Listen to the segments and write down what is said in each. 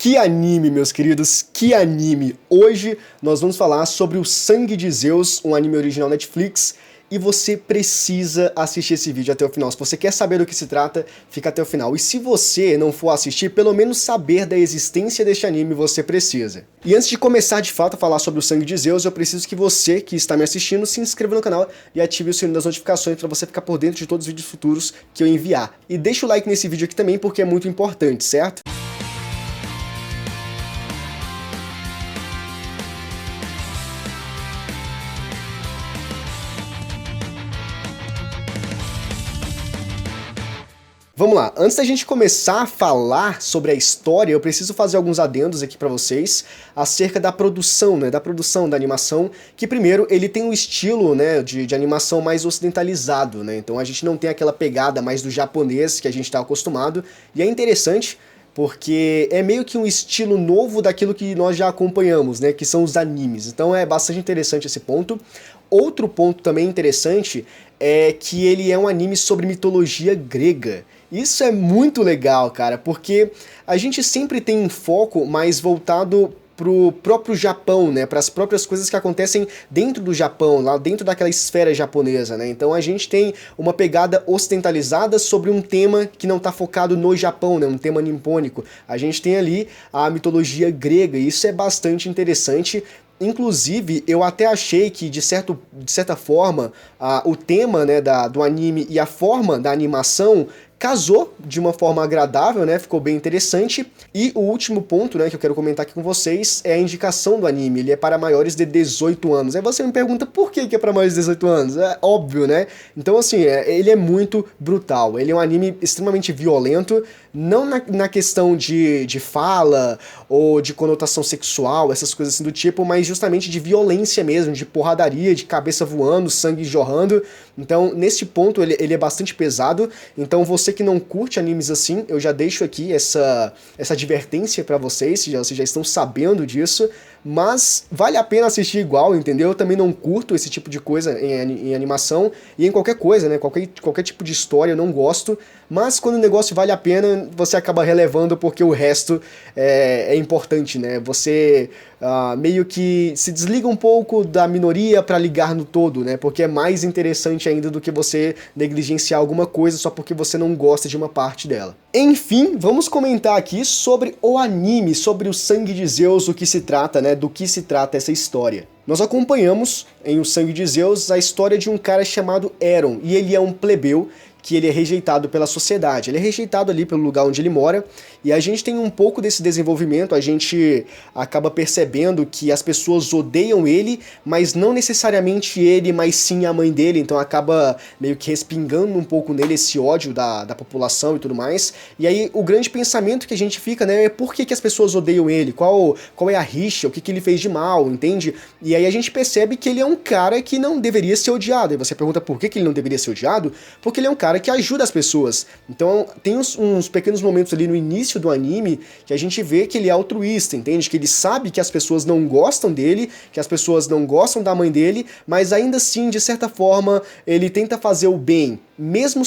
Que anime, meus queridos, que anime! Hoje nós vamos falar sobre o Sangue de Zeus, um anime original Netflix, e você precisa assistir esse vídeo até o final. Se você quer saber do que se trata, fica até o final. E se você não for assistir, pelo menos saber da existência deste anime você precisa. E antes de começar de fato a falar sobre o Sangue de Zeus, eu preciso que você que está me assistindo se inscreva no canal e ative o sininho das notificações para você ficar por dentro de todos os vídeos futuros que eu enviar. E deixa o like nesse vídeo aqui também porque é muito importante, certo? Vamos lá, antes da gente começar a falar sobre a história, eu preciso fazer alguns adendos aqui pra vocês acerca da produção, né, da animação, que primeiro, ele tem um estilo, né, de animação mais ocidentalizado, né, então a gente não tem aquela pegada mais do japonês que a gente tá acostumado, e é interessante porque é meio que um estilo novo daquilo que nós já acompanhamos, né, que são os animes, então é bastante interessante esse ponto. Outro ponto também interessante é que ele é um anime sobre mitologia grega. Isso é muito legal, cara, porque a gente sempre tem um foco mais voltado pro próprio Japão, né, para as próprias coisas que acontecem dentro do Japão, lá dentro daquela esfera japonesa, né, então a gente tem uma pegada ocidentalizada sobre um tema que não está focado no Japão, né, um tema nipônico. A gente tem ali a mitologia grega, e isso é bastante interessante. Inclusive, eu até achei que, de certa forma, o tema, né, do anime e a forma da animação casou de uma forma agradável, né, ficou bem interessante. E o último ponto, né, que eu quero comentar aqui com vocês é a indicação do anime, ele é para maiores de 18 anos. Aí você me pergunta por que é para maiores de 18 anos? É óbvio, né? Então assim, ele é muito brutal, ele é um anime extremamente violento, não na questão de fala ou de conotação sexual, essas coisas assim do tipo, mas justamente de violência mesmo, de porradaria, de cabeça voando, sangue jorrando. Então, nesse ponto, ele é bastante pesado. Então, você que não curte animes assim, eu já deixo aqui essa advertência pra vocês já estão sabendo disso. Mas vale a pena assistir igual, entendeu? Eu também não curto esse tipo de coisa em animação e em qualquer coisa, né? Qualquer tipo de história eu não gosto. Mas quando o negócio vale a pena, você acaba relevando porque o resto é importante, né? Você meio que se desliga um pouco da minoria para ligar no todo, né? Porque é mais interessante ainda do que você negligenciar alguma coisa só porque você não gosta de uma parte dela. Enfim, vamos comentar aqui sobre o anime, sobre o Sangue de Zeus, o que se trata, né? Do que se trata essa história. Nós acompanhamos em O Sangue de Zeus a história de um cara chamado Heron, e ele é um plebeu que ele é rejeitado pela sociedade, ele é rejeitado ali pelo lugar onde ele mora, e a gente tem um pouco desse desenvolvimento, a gente acaba percebendo que as pessoas odeiam ele, mas não necessariamente ele, mas sim a mãe dele, então acaba meio que respingando um pouco nele esse ódio da população e tudo mais, e aí o grande pensamento que a gente fica, né, é por que as pessoas odeiam ele, qual é a rixa, o que ele fez de mal, entende? E aí a gente percebe que ele é um cara que não deveria ser odiado, e você pergunta por que ele não deveria ser odiado? Porque ele é um cara que ajuda as pessoas. Então tem uns pequenos momentos ali no início do anime que a gente vê que ele é altruísta, entende? Que ele sabe que as pessoas não gostam dele, que as pessoas não gostam da mãe dele, mas ainda assim, de certa forma, ele tenta fazer o bem. Mesmo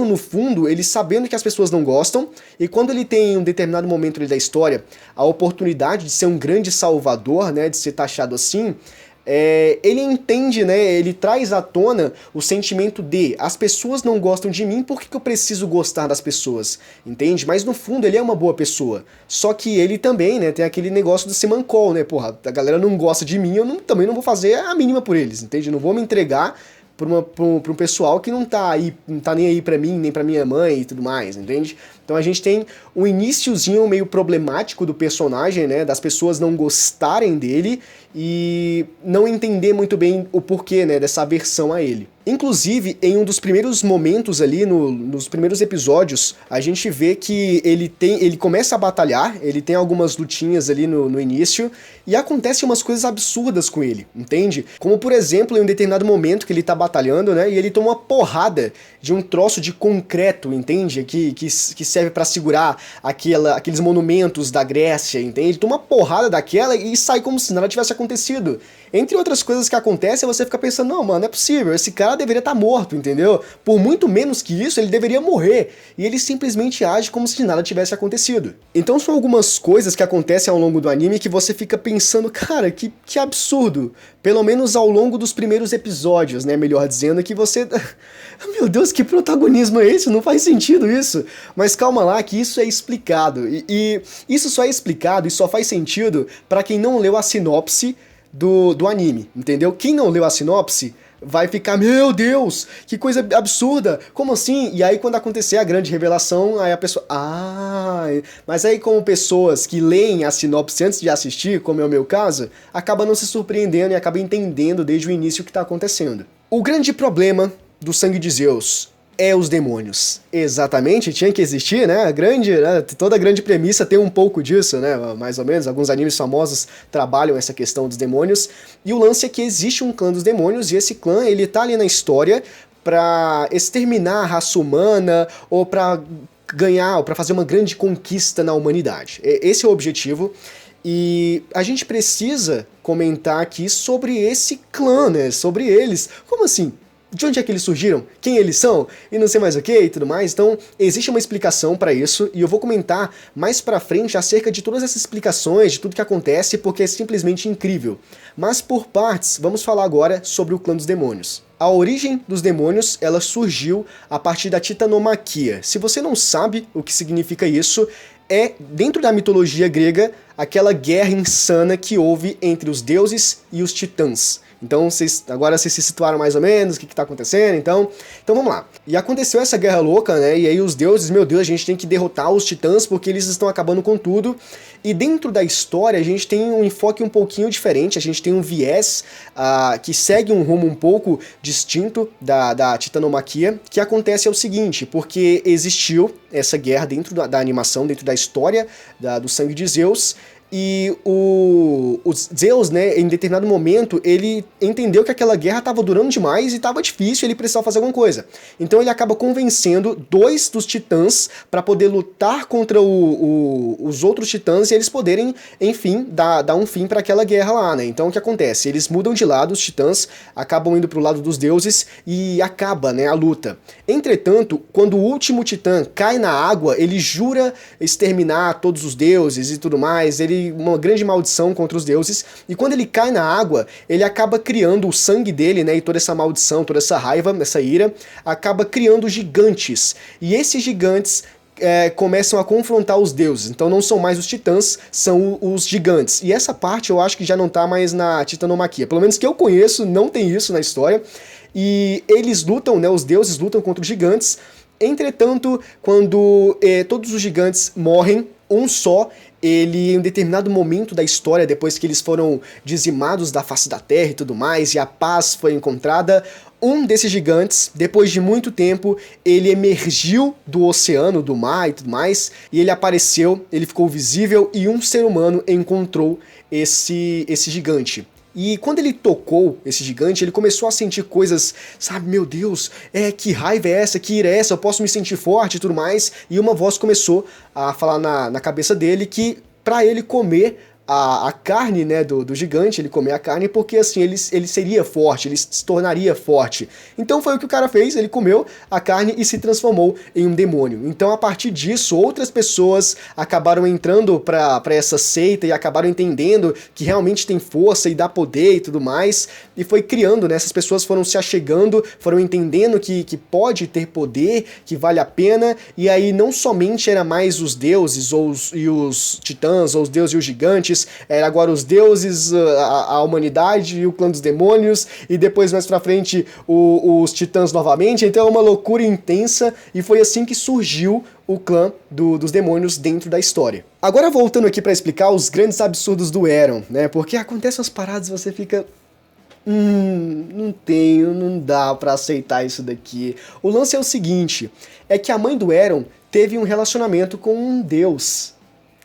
no fundo, ele sabendo que as pessoas não gostam, e quando ele tem em um determinado momento ali da história a oportunidade de ser um grande salvador, né, de ser taxado assim, ele entende, né, ele traz à tona o sentimento de as pessoas não gostam de mim, por que eu preciso gostar das pessoas, entende? Mas no fundo ele é uma boa pessoa, só que ele também, né, tem aquele negócio do Simancol, né, porra, a galera não gosta de mim, também não vou fazer a mínima por eles, entende? Eu não vou me entregar pra um pessoal que não tá nem aí pra mim, nem pra minha mãe e tudo mais, entende? Então a gente tem um iniciozinho meio problemático do personagem, né, das pessoas não gostarem dele e não entender muito bem o porquê, né, dessa aversão a ele. Inclusive, em um dos primeiros momentos ali, nos primeiros episódios, a gente vê que ele começa a batalhar, ele tem algumas lutinhas ali no início, e acontecem umas coisas absurdas com ele, entende? Como, por exemplo, em um determinado momento que ele tá batalhando, né, e ele toma uma porrada de um troço de concreto, entende? Que se serve pra segurar aqueles monumentos da Grécia, entende? Toma uma porrada daquela e sai como se nada tivesse acontecido. Entre outras coisas que acontecem, você fica pensando, não, mano, não é possível, esse cara deveria estar morto, entendeu? Por muito menos que isso, ele deveria morrer. E ele simplesmente age como se nada tivesse acontecido. Então são algumas coisas que acontecem ao longo do anime que você fica pensando, cara, que absurdo. Pelo menos ao longo dos primeiros episódios, né, melhor dizendo, que você... Meu Deus, que protagonismo é esse? Não faz sentido isso. Mas calma lá, que isso é explicado. E isso só é explicado e só faz sentido pra quem não leu a sinopse do anime, entendeu? Quem não leu a sinopse vai ficar, meu Deus, que coisa absurda, como assim? E aí quando acontecer a grande revelação, aí a pessoa, mas aí como pessoas que leem a sinopse antes de assistir, como é o meu caso, acaba não se surpreendendo e acaba entendendo desde o início o que está acontecendo. O grande problema do Sangue de Zeus é os demônios. Exatamente, tinha que existir, né? Toda a grande premissa tem um pouco disso, né? Mais ou menos, alguns animes famosos trabalham essa questão dos demônios. E o lance é que existe um clã dos demônios e esse clã, ele tá ali na história pra exterminar a raça humana ou pra ganhar, ou pra fazer uma grande conquista na humanidade. Esse é o objetivo. E a gente precisa comentar aqui sobre esse clã, né? Sobre eles. Como assim? De onde é que eles surgiram? Quem eles são? E não sei mais o que e tudo mais. Então, existe uma explicação pra isso e eu vou comentar mais pra frente acerca de todas essas explicações, de tudo que acontece, porque é simplesmente incrível. Mas por partes, vamos falar agora sobre o clã dos demônios. A origem dos demônios, ela surgiu a partir da titanomaquia. Se você não sabe o que significa isso, é, dentro da mitologia grega, aquela guerra insana que houve entre os deuses e os titãs. Então agora vocês se situaram mais ou menos, o que está acontecendo, então vamos lá. E aconteceu essa guerra louca, né, e aí os deuses, meu Deus, a gente tem que derrotar os titãs porque eles estão acabando com tudo. E dentro da história a gente tem um enfoque um pouquinho diferente, a gente tem um viés que segue um rumo um pouco distinto da titanomaquia, que acontece é o seguinte, porque existiu essa guerra dentro da animação, dentro da história do Sangue de Zeus, e o Zeus, né, em determinado momento, ele entendeu que aquela guerra estava durando demais e estava difícil, ele precisava fazer alguma coisa. Então ele acaba convencendo 2 dos titãs para poder lutar contra os outros titãs e eles poderem, enfim, dar um fim para aquela guerra lá, né? Então o que acontece? Eles mudam de lado, os titãs acabam indo pro lado dos deuses e acaba, né, a luta. Entretanto, quando o último titã cai na água, ele jura exterminar todos os deuses e tudo mais, uma grande maldição contra os deuses, e quando ele cai na água, ele acaba criando o sangue dele, né, e toda essa maldição, toda essa raiva, essa ira, acaba criando gigantes, e esses gigantes começam a confrontar os deuses, então não são mais os titãs, são os gigantes, e essa parte eu acho que já não tá mais na titanomaquia, pelo menos que eu conheço, não tem isso na história, e eles lutam, né, os deuses lutam contra os gigantes. Entretanto, quando todos os gigantes morrem, um só, ele, em um determinado momento da história, depois que eles foram dizimados da face da terra e tudo mais, e a paz foi encontrada, um desses gigantes, depois de muito tempo, ele emergiu do oceano, do mar e tudo mais, e ele apareceu, ele ficou visível, e um ser humano encontrou esse gigante. E quando ele tocou esse gigante, ele começou a sentir coisas, sabe, meu Deus, que raiva é essa, que ira é essa, eu posso me sentir forte e tudo mais, e uma voz começou a falar na cabeça dele que pra ele comer a carne, né, do gigante, ele comer a carne porque assim, ele seria forte, ele se tornaria forte. Então foi o que o cara fez, ele comeu a carne e se transformou em um demônio. Então a partir disso, outras pessoas acabaram entrando pra essa seita e acabaram entendendo que realmente tem força e dá poder e tudo mais, e foi criando, né, essas pessoas foram se achegando, foram entendendo que pode ter poder, que vale a pena, e aí não somente era mais os deuses e os titãs, ou os deuses e os gigantes, era agora os deuses, a humanidade e o clã dos demônios, e depois mais pra frente os titãs novamente, então é uma loucura intensa, e foi assim que surgiu o clã dos demônios dentro da história. Agora voltando aqui pra explicar os grandes absurdos do Eron, né, porque acontecem as paradas e você fica... não dá pra aceitar isso daqui. O lance é o seguinte, é que a mãe do Eron teve um relacionamento com um deus.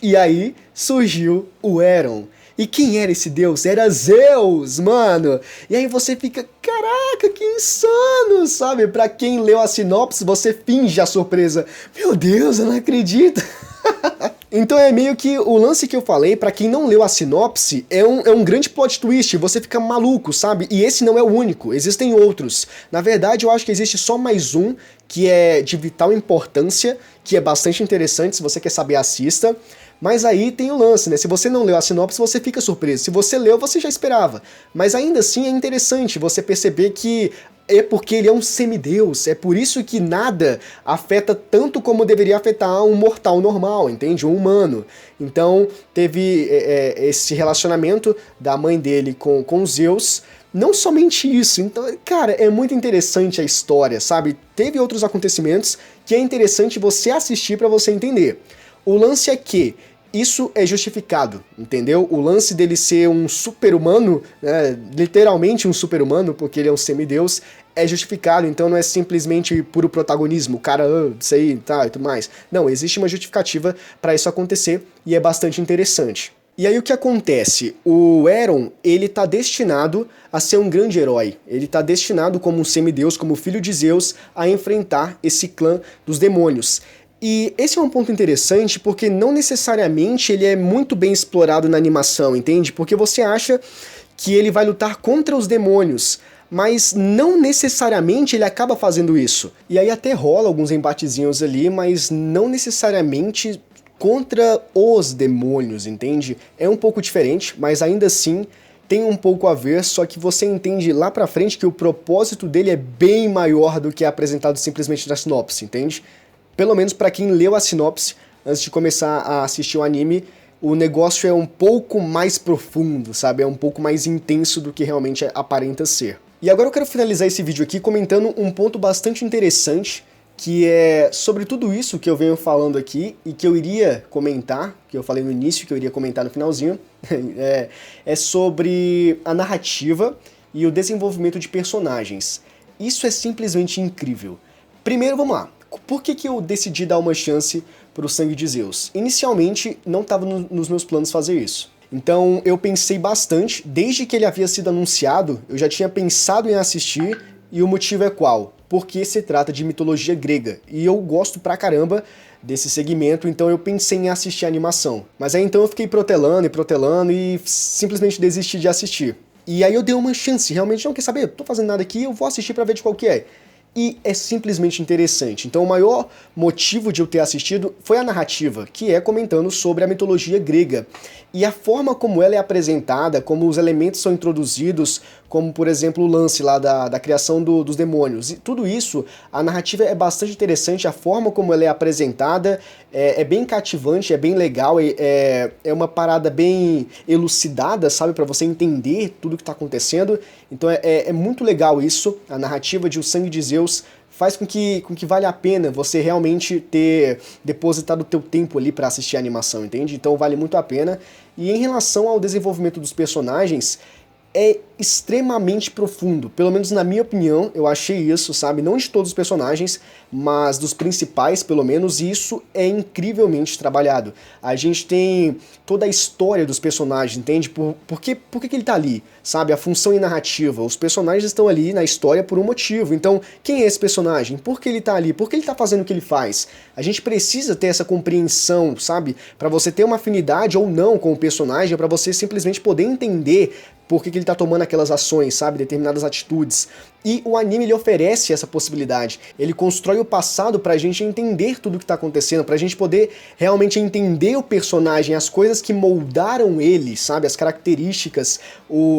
E aí surgiu o Eron. E quem era esse deus? Era Zeus, mano! E aí você fica, caraca, que insano, sabe? Pra quem leu a sinopse, você finge a surpresa. Meu Deus, eu não acredito. Então é meio que o lance que eu falei, pra quem não leu a sinopse, é um grande plot twist, você fica maluco, sabe? E esse não é o único, existem outros. Na verdade, eu acho que existe só mais um, que é de vital importância, que é bastante interessante, se você quer saber, assista. Mas aí tem o lance, né? Se você não leu a sinopse, você fica surpreso. Se você leu, você já esperava. Mas ainda assim é interessante você perceber que é porque ele é um semideus, é por isso que nada afeta tanto como deveria afetar um mortal normal, entende? Um humano. Então teve esse relacionamento da mãe dele com Zeus. Não somente isso, então, cara, é muito interessante a história, sabe? Teve outros acontecimentos que é interessante você assistir pra você entender. O lance é que isso é justificado, entendeu? O lance dele ser um super-humano, né, literalmente um super-humano, porque ele é um semideus, é justificado, então não é simplesmente puro protagonismo, o cara, isso aí, tá, e tudo mais. Não, existe uma justificativa pra isso acontecer e é bastante interessante. E aí o que acontece? O Heron, ele tá destinado a ser um grande herói. Ele tá destinado como um semideus, como filho de Zeus, a enfrentar esse clã dos demônios. E esse é um ponto interessante porque não necessariamente ele é muito bem explorado na animação, entende? Porque você acha que ele vai lutar contra os demônios, mas não necessariamente ele acaba fazendo isso. E aí até rola alguns embatezinhos ali, mas não necessariamente contra os demônios, entende? É um pouco diferente, mas ainda assim tem um pouco a ver, só que você entende lá pra frente que o propósito dele é bem maior do que é apresentado simplesmente na sinopse, entende? Pelo menos pra quem leu a sinopse antes de começar a assistir o anime, o negócio é um pouco mais profundo, sabe? É um pouco mais intenso do que realmente aparenta ser. E agora eu quero finalizar esse vídeo aqui comentando um ponto bastante interessante, que é sobre tudo isso que eu venho falando aqui e que eu iria comentar, que eu falei no início, que eu iria comentar no finalzinho, é sobre a narrativa e o desenvolvimento de personagens. Isso é simplesmente incrível. Primeiro, vamos lá. Por que eu decidi dar uma chance pro Sangue de Zeus? Inicialmente, não estava nos meus planos fazer isso. Então, eu pensei bastante, desde que ele havia sido anunciado, eu já tinha pensado em assistir, e o motivo é qual? Porque se trata de mitologia grega, e eu gosto pra caramba desse segmento, então eu pensei em assistir a animação. Mas aí então eu fiquei protelando e simplesmente desisti de assistir. E aí eu dei uma chance, realmente não quer saber, tô fazendo nada aqui, eu vou assistir pra ver de qual que é. E é simplesmente interessante. Então o maior motivo de eu ter assistido foi a narrativa, que é comentando sobre a mitologia grega. E a forma como ela é apresentada, como os elementos são introduzidos, como por exemplo o lance lá da criação dos demônios. E tudo isso, a narrativa é bastante interessante, a forma como ela é apresentada é bem cativante, é bem legal, é uma parada bem elucidada, sabe, para você entender tudo que está acontecendo. Então é muito legal isso, a narrativa de O Sangue de Zeus faz com que valha a pena você realmente ter depositado o teu tempo ali para assistir a animação, entende? Então vale muito a pena. E em relação ao desenvolvimento dos personagens, é extremamente profundo, pelo menos na minha opinião, eu achei isso, sabe? Não de todos os personagens, mas dos principais, pelo menos, e isso é incrivelmente trabalhado. A gente tem toda a história dos personagens, entende? Por que ele tá ali, sabe? A função e narrativa. Os personagens estão ali na história por um motivo. Então, quem é esse personagem? Por que ele tá ali? Por que ele tá fazendo o que ele faz? A gente precisa ter essa compreensão, sabe? Pra você ter uma afinidade ou não com o personagem, pra você simplesmente poder entender por que ele tá tomando aquelas ações, sabe, determinadas atitudes. E o anime ele oferece essa possibilidade. Ele constrói o passado pra gente entender tudo que tá acontecendo, pra gente poder realmente entender o personagem, as coisas que moldaram ele, sabe, as características,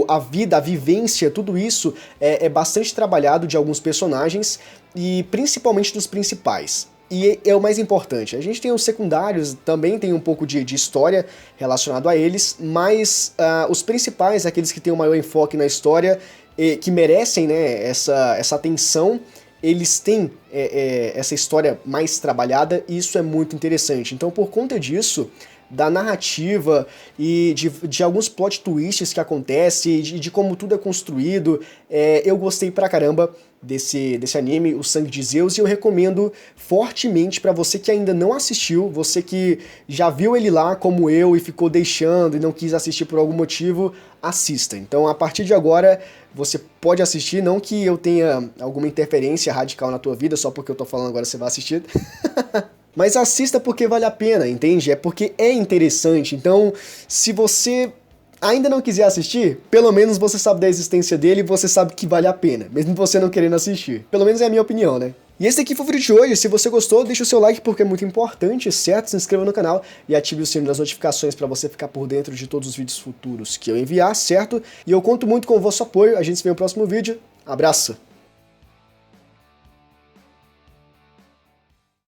a vida, a vivência, tudo isso é bastante trabalhado de alguns personagens e principalmente dos principais. E é o mais importante, a gente tem os secundários, também tem um pouco de história relacionado a eles, mas os principais, aqueles que têm o maior enfoque na história, que merecem, né, essa atenção, eles têm essa história mais trabalhada e isso é muito interessante. Então por conta disso, da narrativa e de alguns plot twists que acontecem, de como tudo é construído, eu gostei pra caramba desse anime, O Sangue de Zeus, e eu recomendo fortemente para você que ainda não assistiu, você que já viu ele lá como eu e ficou deixando e não quis assistir por algum motivo, assista. Então, a partir de agora, você pode assistir, não que eu tenha alguma interferência radical na tua vida, só porque eu tô falando agora você vai assistir. Mas assista porque vale a pena, entende? É porque é interessante. Então, se você ainda não quiser assistir, pelo menos você sabe da existência dele e você sabe que vale a pena, mesmo você não querendo assistir. Pelo menos é a minha opinião, né? E esse aqui foi o vídeo de hoje. Se você gostou, deixa o seu like porque é muito importante, certo? Se inscreva no canal e ative o sino das notificações para você ficar por dentro de todos os vídeos futuros que eu enviar, certo? E eu conto muito com o vosso apoio. A gente se vê no próximo vídeo. Abraço!